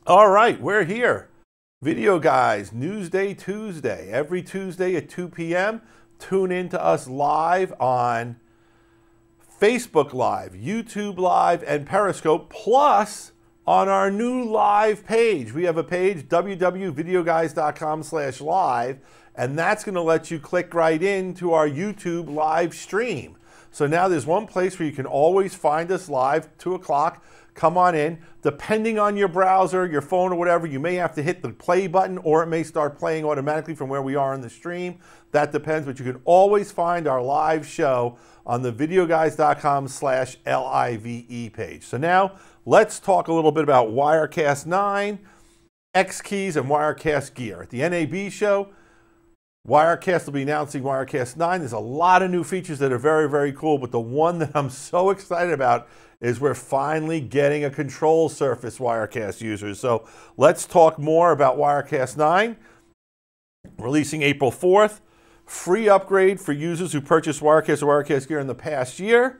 All right, we're here. Video Guys Newsday Tuesday. Every Tuesday at 2 p.m. Tune in to us live on Facebook Live, YouTube Live, and Periscope, plus on our new live page. We have a page, www.videoguys.com/live, and that's going to let you click right into our YouTube live stream. So now there's one place where you can always find us live, 2 o'clock. Come on in. Depending on your browser, your phone, or whatever, you may have to hit the play button, or it may start playing automatically from where we are in the stream. That depends, but you can always find our live show on the videoguys.com/live page. So now let's talk a little bit about Wirecast 9, XKEYS, and Wirecast Gear. At the NAB show, Wirecast will be announcing Wirecast 9. There's a lot of new features that are very, very cool, but the one that I'm so excited about is we're finally getting a control surface, Wirecast users. So let's talk more about Wirecast 9. Releasing April 4th. Free upgrade for users who purchased Wirecast or Wirecast Gear in the past year.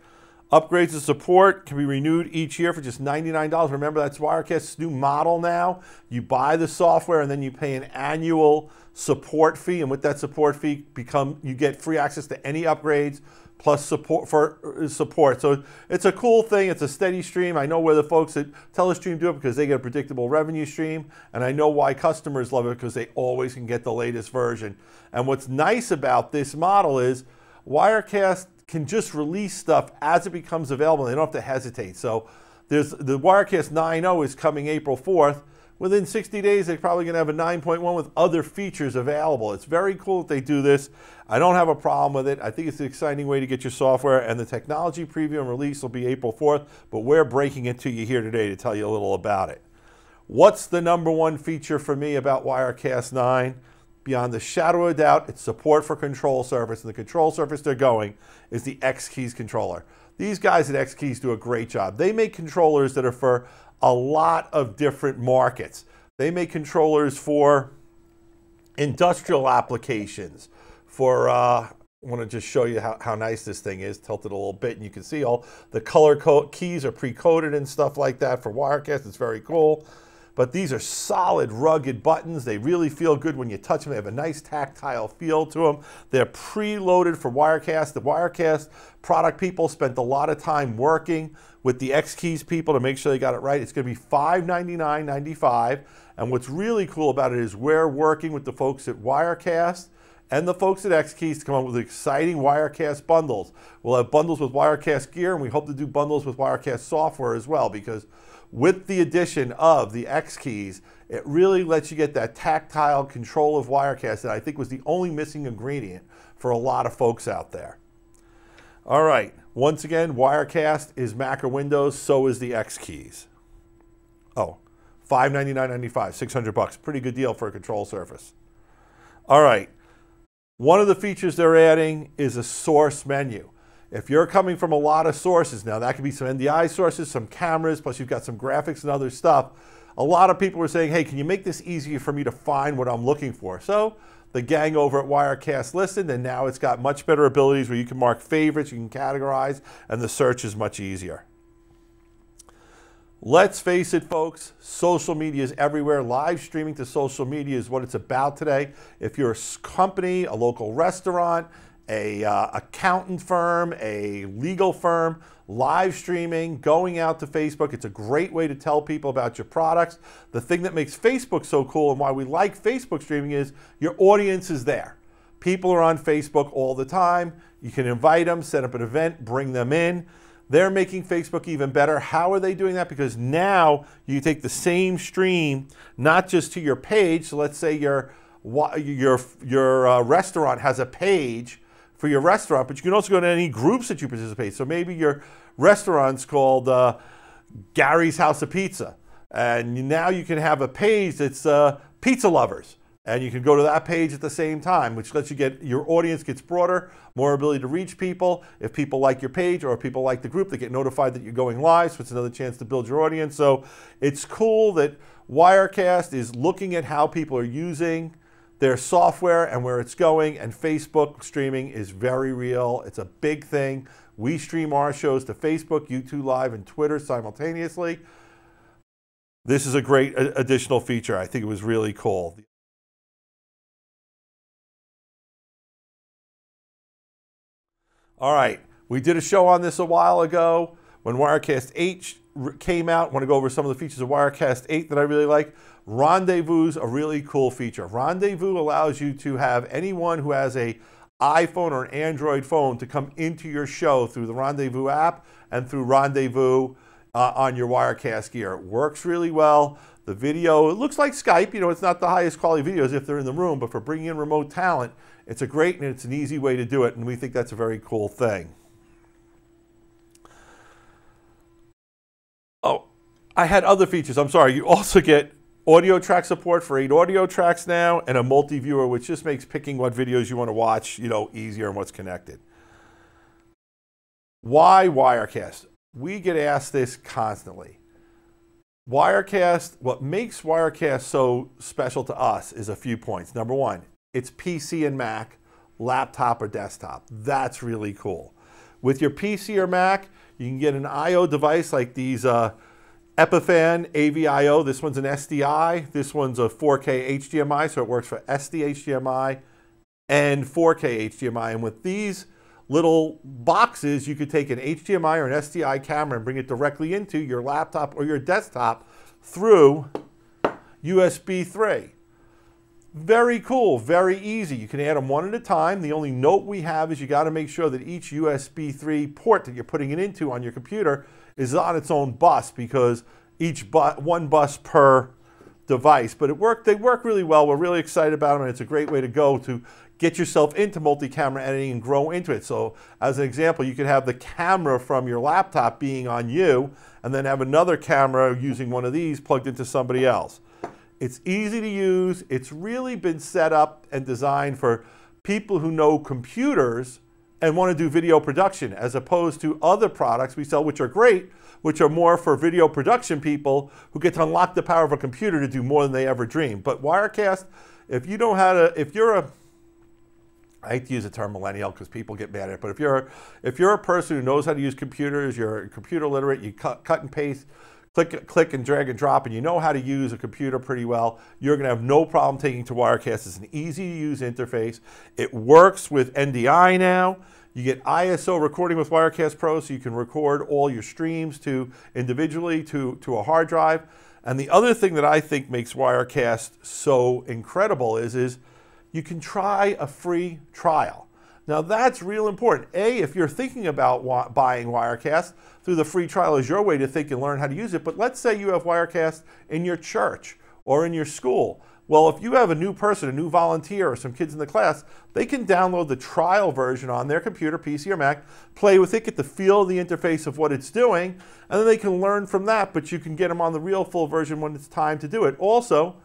Upgrades and support can be renewed each year for just $99. Remember, that's Wirecast's new model now. You buy the software and then you pay an annual support fee, and with that support fee, you get free access to any upgrades plus support for support. So it's a cool thing. It's a steady stream. I know where the folks at Telestream do it because they get a predictable revenue stream, and I know why customers love it because they always can get the latest version. And what's nice about this model is Wirecast can just release stuff as it becomes available. They don't have to hesitate. So there's the Wirecast 9.0 is coming April 4th. Within 60 days, they're probably going to have a 9.1 with other features available. It's very cool that they do this. I don't have a problem with it. I think it's an exciting way to get your software, and the technology preview and release will be April 4th, but we're breaking it to you here today to tell you a little about it. What's the #1 feature for me about Wirecast 9? Beyond the shadow of a doubt, it's support for control surface, and the control surface they're going is the XKEYS controller. These guys at XKEYS do a great job. They make controllers that are for a lot of different markets. They make controllers for industrial applications, for, I want to just show you how nice this thing is, tilt it a little bit, and you can see all the color keys are pre-coded and stuff like that for Wirecast. It's very cool. But these are solid, rugged buttons. They really feel good when you touch them. They have a nice tactile feel to them. They're preloaded for Wirecast. The Wirecast product people spent a lot of time working with the XKEYS people to make sure they got it right. It's going to be $599.95. And what's really cool about it is we're working with the folks at Wirecast and the folks at XKEYS to come up with exciting Wirecast bundles. We'll have bundles with Wirecast Gear, and we hope to do bundles with Wirecast software as well, because with the addition of the XKEYS, it really lets you get that tactile control of Wirecast that I think was the only missing ingredient for a lot of folks out there. All right, once again, Wirecast is Mac or Windows, so is the XKEYS. Oh, $599.95, $600, pretty good deal for a control surface. All right, one of the features they're adding is a source menu. If you're coming from a lot of sources, now that could be some NDI sources, some cameras, plus you've got some graphics and other stuff. A lot of people were saying, hey, can you make this easier for me to find what I'm looking for? So the gang over at Wirecast listened, and now it's got much better abilities where you can mark favorites, you can categorize, and the search is much easier. Let's face it, folks, social media is everywhere. Live streaming to social media is what it's about today. If you're a company, a local restaurant, a accountant firm, a legal firm, live streaming, going out to Facebook, it's a great way to tell people about your products. The thing that makes Facebook so cool and why we like Facebook streaming is your audience is there. People are on Facebook all the time. You can invite them, set up an event, bring them in. They're making Facebook even better. How are they doing that? Because now you take the same stream, not just to your page. So let's say your restaurant has a page for your restaurant, but you can also go to any groups that you participate. So maybe your restaurant's called Gary's House of Pizza, and now you can have a page that's pizza lovers, and you can go to that page at the same time, which lets you get, your audience gets broader, more ability to reach people. If people like your page or if people like the group, they get notified that you're going live, so it's another chance to build your audience. So it's cool that Wirecast is looking at how people are using their software and where it's going, and Facebook streaming is very real. It's a big thing. We stream our shows to Facebook, YouTube Live, and Twitter simultaneously. this is a great additional feature. I think it was really cool. All right, we did a show on this a while ago when Wirecast 8 came out. I want to go over some of the features of Wirecast 8 that I really like. Rendezvous is a really cool feature. Rendezvous allows you to have anyone who has an iPhone or an Android phone to come into your show through the Rendezvous app and through Rendezvous on your Wirecast Gear. It works really well. The video, it looks like Skype. You know, it's not the highest quality videos if they're in the room, but for bringing in remote talent, it's a great and it's an easy way to do it, and we think that's a very cool thing. Oh, I had other features. I'm sorry. You also get audio track support for 8 audio tracks now and a multi-viewer, which just makes picking what videos you want to watch, you know, easier and what's connected. Why Wirecast? We get asked this constantly. Wirecast, what makes Wirecast so special to us is a few points. Number one, it's PC and Mac, laptop or desktop. That's really cool. With your PC or Mac, you can get an I/O device like these Epiphan AVIO. This one's an SDI. This one's a 4K HDMI, so it works for SD HDMI and 4K HDMI. And with these little boxes, you could take an HDMI or an SDI camera and bring it directly into your laptop or your desktop through USB 3. Very cool, very easy. You can add them one at a time. The only note we have is you got to make sure that each USB 3 port that you're putting it into on your computer is on its own bus, because one bus per device. But they work really well. We're really excited about them, and it's a great way to go to get yourself into multi-camera editing and grow into it. So as an example, you could have the camera from your laptop being on you and then have another camera using one of these plugged into somebody else. It's easy to use. It's really been set up and designed for people who know computers and want to do video production, as opposed to other products we sell, which are great, which are more for video production people who get to unlock the power of a computer to do more than they ever dreamed. But Wirecast, if you know how to, if you're a, I hate to use the term millennial because people get mad at it, but if you're a person who knows how to use computers, you're computer literate, you cut and paste, click and drag and drop, and you know how to use a computer pretty well, you're going to have no problem taking to Wirecast. It's an easy-to-use interface. It works with NDI now. You get ISO recording with Wirecast Pro, so you can record all your streams individually to a hard drive. And the other thing that I think makes Wirecast so incredible is you can try a free trial. Now that's real important. If you're thinking about buying Wirecast, through the free trial is your way to think and learn how to use it. But let's say you have Wirecast in your church or in your school. Well, if you have a new person, a new volunteer, or some kids in the class, they can download the trial version on their computer, PC or Mac, play with it, get the feel of the interface of what it's doing, and then they can learn from that, but you can get them on the real full version when it's time to do it. Also,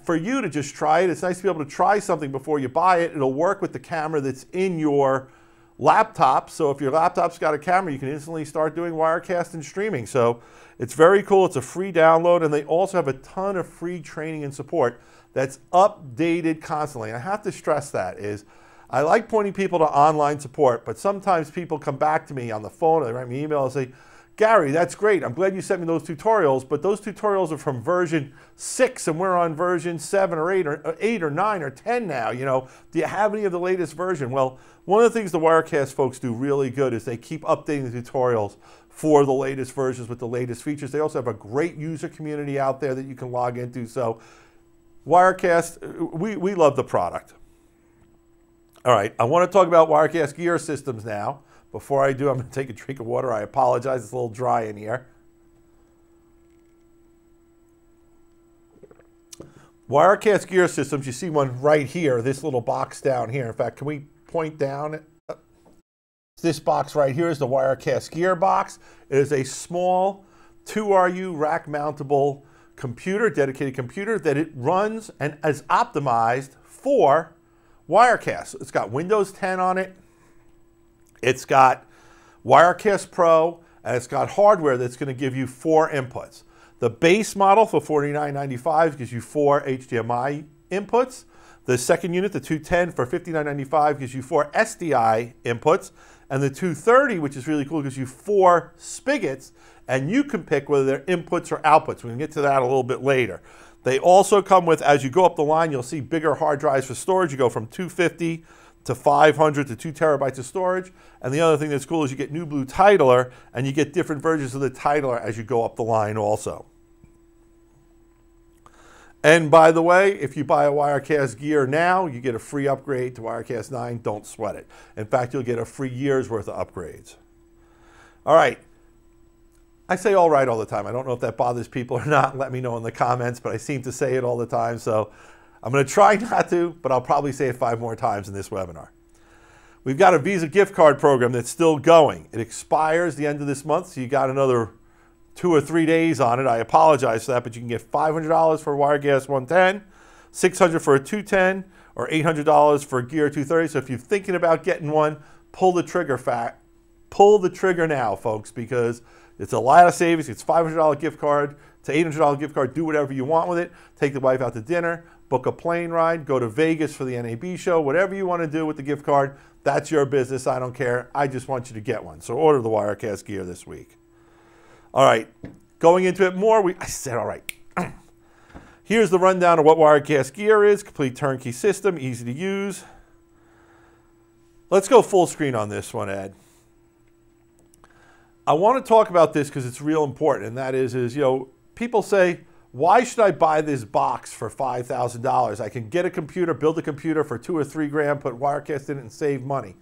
for you to just try it, it's nice to be able to try something before you buy it. It'll work with the camera that's in your laptop. So if your laptop's got a camera, you can instantly start doing Wirecast and streaming. So it's very cool. It's a free download, and they also have a ton of free training and support that's updated constantly. And I have to stress that is, I like pointing people to online support, but sometimes people come back to me on the phone or they write me an email and say, Gary, that's great. I'm glad you sent me those tutorials, but those tutorials are from version 6 and we're on version 7 or 8 or 9 or 10 now. You know, do you have any of the latest version? Well, one of the things the Wirecast folks do really good is they keep updating the tutorials for the latest versions with the latest features. They also have a great user community out there that you can log into. So Wirecast, we love the product. All right, I want to talk about Wirecast Gear systems now. Before I do, I'm going to take a drink of water. I apologize, it's a little dry in here. Wirecast Gear systems, you see one right here, this little box down here. In fact, can we point down? This box right here is the Wirecast Gear box. It is a small 2RU rack mountable computer, dedicated computer, that it runs and is optimized for Wirecast. It's got Windows 10 on it. It's got Wirecast Pro, and it's got hardware that's going to give you 4 inputs. The base model for $49.95 gives you 4 HDMI inputs. The second unit, the 210 for $59.95, gives you 4 SDI inputs. And the 230, which is really cool, gives you 4 spigots, and you can pick whether they're inputs or outputs. We can get to that a little bit later. They also come with, as you go up the line, you'll see bigger hard drives for storage. You go from 250 to 500 to 2 terabytes of storage. And the other thing that's cool is you get New Blue titler, and you get different versions of the titler as you go up the line also. And by the way, if you buy a Wirecast Gear now, you get a free upgrade to Wirecast 9. Don't sweat it. In fact, you'll get a free year's worth of upgrades. All right. I say all right all the time. I don't know if that bothers people or not. Let me know in the comments, but I seem to say it all the time. So I'm going to try not to, but I'll probably say it 5 more times in this webinar. We've got a Visa gift card program that's still going. It expires the end of this month, so you got another 2 or 3 days on it. I apologize for that, but you can get $500 for a Wirecast 110, $600 for a 210, or $800 for a Gear 230. So if you're thinking about getting one, pull the trigger now, folks, because it's a lot of savings. It's $500 gift card to $800 gift card. Do whatever you want with it. Take the wife out to dinner, book a plane ride, go to Vegas for the NAB show, whatever you want to do with the gift card. That's your business. I don't care. I just want you to get one. So order the Wirecast Gear this week. All right, going into it more, I said all right. Here's the rundown of what Wirecast Gear is. Complete turnkey system, easy to use. Let's go full screen on this one, Ed. I want to talk about this because it's real important, and that is, you know, people say, why should I buy this box for $5,000? I can get a computer, build a computer for $2 or $3 grand, put Wirecast in it and save money.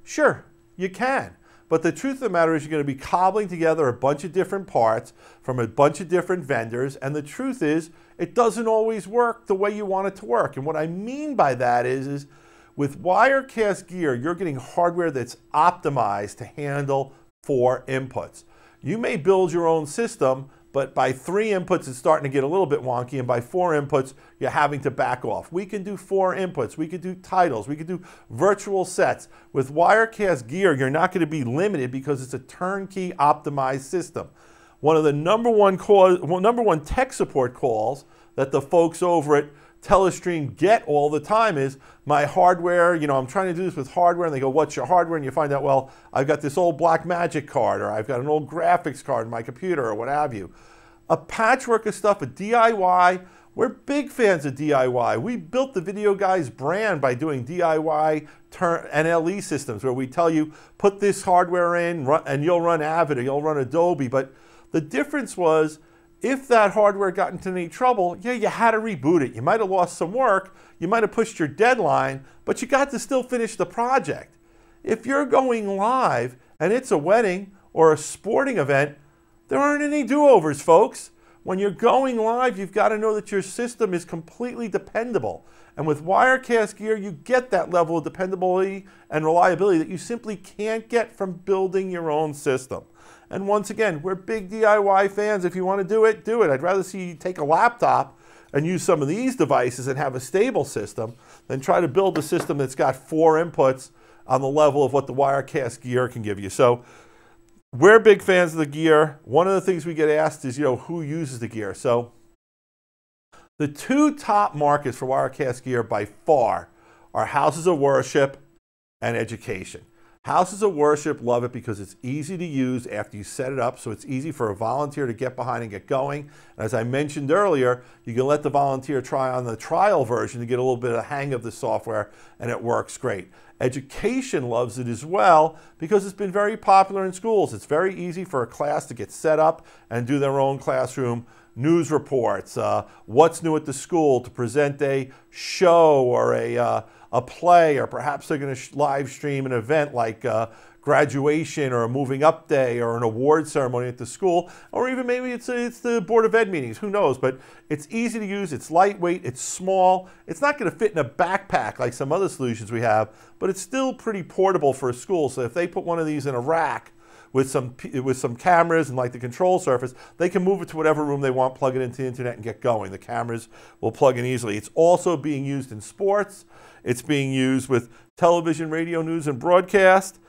Sure, you can. But the truth of the matter is you're going to be cobbling together a bunch of different parts from a bunch of different vendors, and the truth is it doesn't always work the way you want it to work. And what I mean by that is with Wirecast Gear, you're getting hardware that's optimized to handle 4 inputs. You may build your own system, but by 3 inputs, it's starting to get a little bit wonky, and by 4 inputs, you're having to back off. We can do 4 inputs. We can do titles. We can do virtual sets. With Wirecast Gear, you're not going to be limited because it's a turnkey optimized system. One of the number one tech support calls that the folks over at Telestream get all the time is, my hardware, you know, I'm trying to do this with hardware, and they go, what's your hardware? And you find out, well, I've got this old Blackmagic card, or I've got an old graphics card in my computer, or what have you. A patchwork of stuff, a DIY. We're big fans of DIY. We built the Videoguys brand by doing DIY NLE systems, where we tell you, put this hardware in, and you'll run Avid, or you'll run Adobe. But the difference was, if that hardware got into any trouble, yeah, you had to reboot it. You might have lost some work, you might have pushed your deadline, but you got to still finish the project. If you're going live and it's a wedding or a sporting event, there aren't any do-overs, folks. When you're going live, you've got to know that your system is completely dependable. And with Wirecast Gear, you get that level of dependability and reliability that you simply can't get from building your own system. And once again, we're big DIY fans. If you want to do it, do it. I'd rather see you take a laptop and use some of these devices and have a stable system than try to build a system that's got 4 inputs on the level of what the Wirecast Gear can give you. So we're big fans of the Gear. One of the things we get asked is, you know, who uses the Gear? So the 2 top markets for Wirecast Gear by far are houses of worship and education. Houses of worship love it because it's easy to use after you set it up, so it's easy for a volunteer to get behind and get going. And as I mentioned earlier, you can let the volunteer try on the trial version to get a little bit of a hang of the software, and it works great. Education loves it as well because it's been very popular in schools. It's very easy for a class to get set up and do their own classroom news reports, what's new at the school, to present a show or a play, or perhaps they're going to live stream an event like graduation or a moving up day or an award ceremony at the school, or even maybe it's the Board of Ed meetings, who knows. But it's easy to use, it's lightweight, it's small, it's not going to fit in a backpack like some other solutions we have, but it's still pretty portable for a school. So if they put one of these in a rack with some cameras and like the control surface, they can move it to whatever room they want, plug it into the internet and get going. The cameras will plug in easily. It's also being used in sports. It's being used with television, radio, news, and broadcast,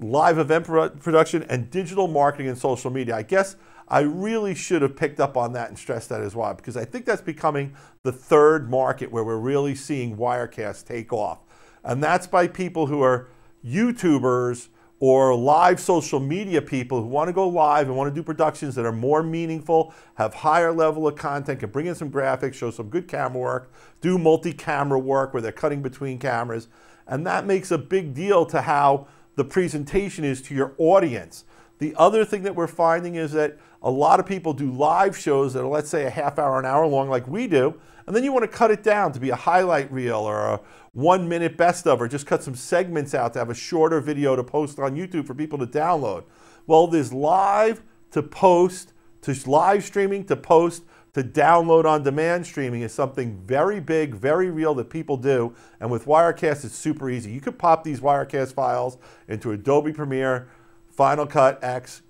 live event production, and digital marketing and social media. I guess I really should have picked up on that and stressed that as well, because I think that's becoming the 3rd market where we're really seeing Wirecast take off. And that's by people who are YouTubers or live social media people who want to go live and want to do productions that are more meaningful, have higher level of content, can bring in some graphics, show some good camera work, do multi-camera work where they're cutting between cameras. And that makes a big deal to how the presentation is to your audience. The other thing that we're finding is that a lot of people do live shows that are, let's say, a half hour, an hour long like we do, and then you want to cut it down to be a highlight reel or a 1 minute best of, or just cut some segments out to have a shorter video to post on YouTube for people to download. Well, there's live to post, to live streaming, to post, to download on demand streaming is something very big, very real that people do. And with Wirecast, it's super easy. You could pop these Wirecast files into Adobe Premiere, Final Cut X,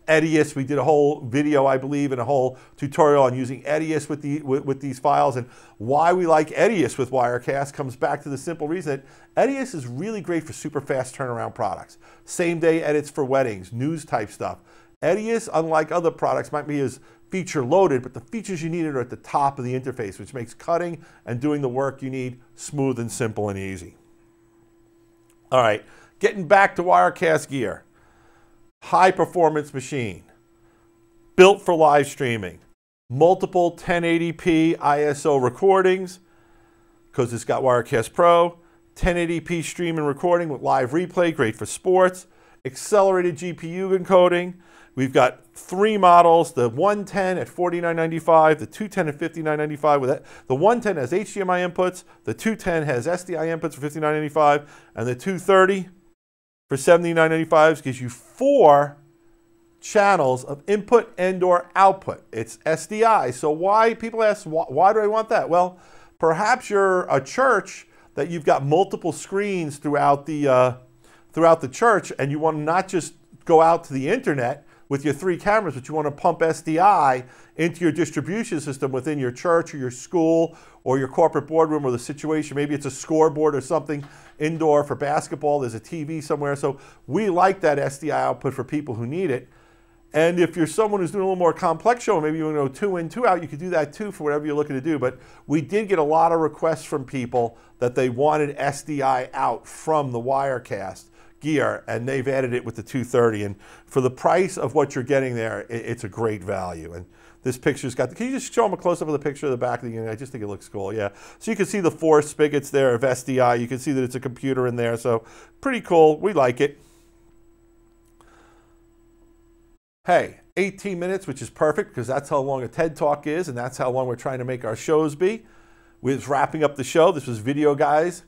Edius. We did a whole video, I believe, and a whole tutorial on using Edius with these files. And why we like Edius with Wirecast comes back to the simple reason that Edius is really great for super fast turnaround products. Same day edits for weddings, news type stuff. Edius, unlike other products, might be as feature loaded, but the features you need are at the top of the interface, which makes cutting and doing the work you need smooth and simple and easy. All right, getting back to Wirecast Gear. High performance machine, built for live streaming, multiple 1080p ISO recordings, because it's got Wirecast Pro, 1080p stream and recording with live replay, great for sports, accelerated GPU encoding. We've got 3 models, the 110 at $49.95, the 210 at $59.95. With that, the 110 has HDMI inputs, the 210 has SDI inputs for $59.95, and the 230 for $79.95 gives you 4 channels of input and/or output. It's SDI. So why, people ask, why do I want that? Well, perhaps you're a church that you've got multiple screens throughout the church, and you want to not just go out to the internet with your 3 cameras, but you want to pump SDI into your distribution system within your church or your school or your corporate boardroom or the situation. Maybe it's a scoreboard or something indoor for basketball. There's a TV somewhere. So we like that SDI output for people who need it. And if you're someone who's doing a little more complex show, maybe you want to go 2 in, 2 out, you could do that too for whatever you're looking to do. But we did get a lot of requests from people that they wanted SDI out from the Wirecast Gear, and they've added it with the 230. And for the price of what you're getting there, it's a great value. And this picture's got, can you just show them a close-up of the picture of the back of the unit? I just think it looks cool, yeah. So you can see the 4 spigots there of SDI. You can see that it's a computer in there, so pretty cool. We like it. Hey, 18 minutes, which is perfect because that's how long a TED Talk is, and that's how long we're trying to make our shows be. We're wrapping up the show. This was Videoguys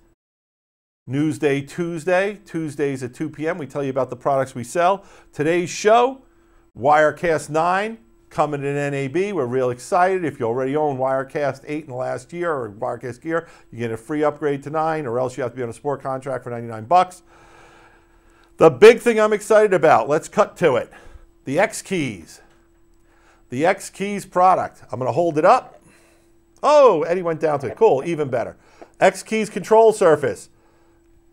NewsDay Tuesday. Tuesdays at 2 p.m. We tell you about the products we sell. Today's show, Wirecast 9, coming in NAB. We're real excited. If you already own Wirecast 8 in the last year or Wirecast Gear, you get a free upgrade to 9, or else you have to be on a sport contract for 99 bucks. The big thing I'm excited about, let's cut to it. The XKEYS. The XKEYS product. I'm going to hold it up. Oh, Eddie went down to it. Cool, even better. XKEYS control surface.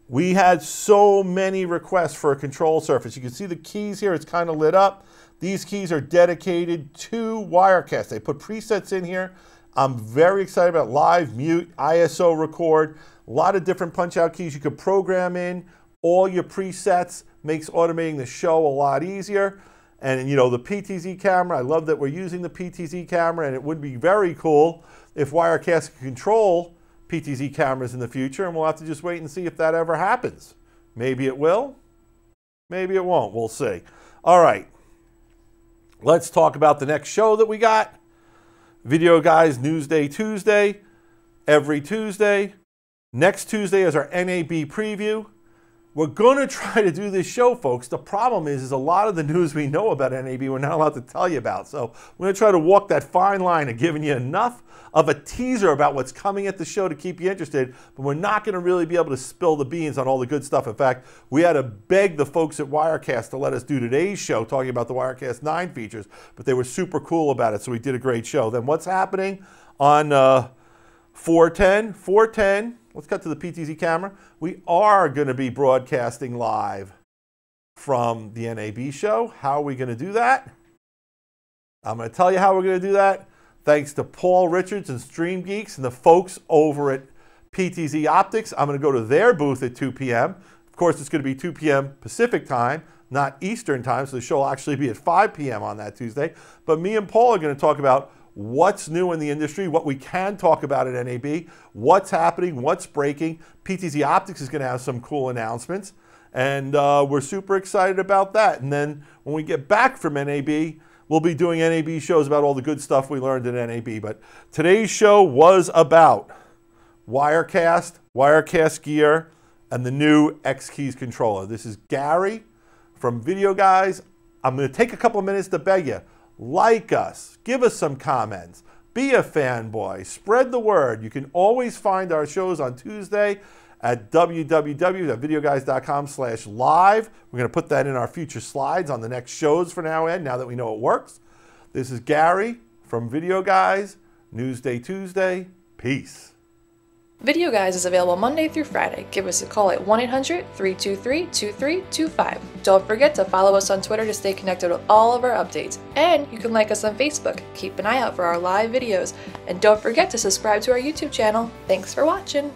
We had so many requests for a control surface. You can see the keys here. It's kind of lit up. These keys are dedicated to Wirecast. They put presets in here. I'm very excited about live, mute, ISO record. A lot of different punch-out keys you could program in. All your presets makes automating the show a lot easier. And, you know, the PTZ camera, I love that we're using the PTZ camera, and it would be very cool if Wirecast could control PTZ cameras in the future, and we'll have to just wait and see if that ever happens. Maybe it will, maybe it won't. We'll see. All right, let's talk about the next show that we got. Videoguys NewsDay Tuesday, every Tuesday. Next Tuesday is our NAB preview. We're going to try to do this show, folks. The problem is a lot of the news we know about NAB we're not allowed to tell you about. So we're going to try to walk that fine line of giving you enough of a teaser about what's coming at the show to keep you interested, but we're not going to really be able to spill the beans on all the good stuff. In fact, we had to beg the folks at Wirecast to let us do today's show talking about the Wirecast 9 features, but they were super cool about it, so we did a great show. Then what's happening on 410? 410. Let's cut to the PTZ camera. We are going to be broadcasting live from the NAB show. How are we going to do that? I'm going to tell you how we're going to do that. Thanks to Paul Richards and Stream Geeks and the folks over at PTZ Optics. I'm going to go to their booth at 2 p.m. Of course, it's going to be 2 p.m. Pacific time, not Eastern time, so the show will actually be at 5 p.m. on that Tuesday. But me and Paul are going to talk about what's new in the industry, what we can talk about at NAB, what's happening, what's breaking. PTZ Optics is going to have some cool announcements, and we're super excited about that. And then when we get back from NAB, we'll be doing NAB shows about all the good stuff we learned at NAB. But today's show was about Wirecast Gear, and the new XKEYS controller. This is Gary from Videoguys. I'm going to take a couple of minutes to beg you. Like us, give us some comments, be a fanboy, spread the word. You can always find our shows on Tuesday at www.videoguys.com/live. We're going to put that in our future slides on the next shows from now that we know it works. This is Gary from Videoguys Newsday Tuesday. Peace. Videoguys is available Monday through Friday. Give us a call at 1-800-323-2325. Don't forget to follow us on Twitter to stay connected with all of our updates. And you can like us on Facebook. Keep an eye out for our live videos. And don't forget to subscribe to our YouTube channel. Thanks for watching.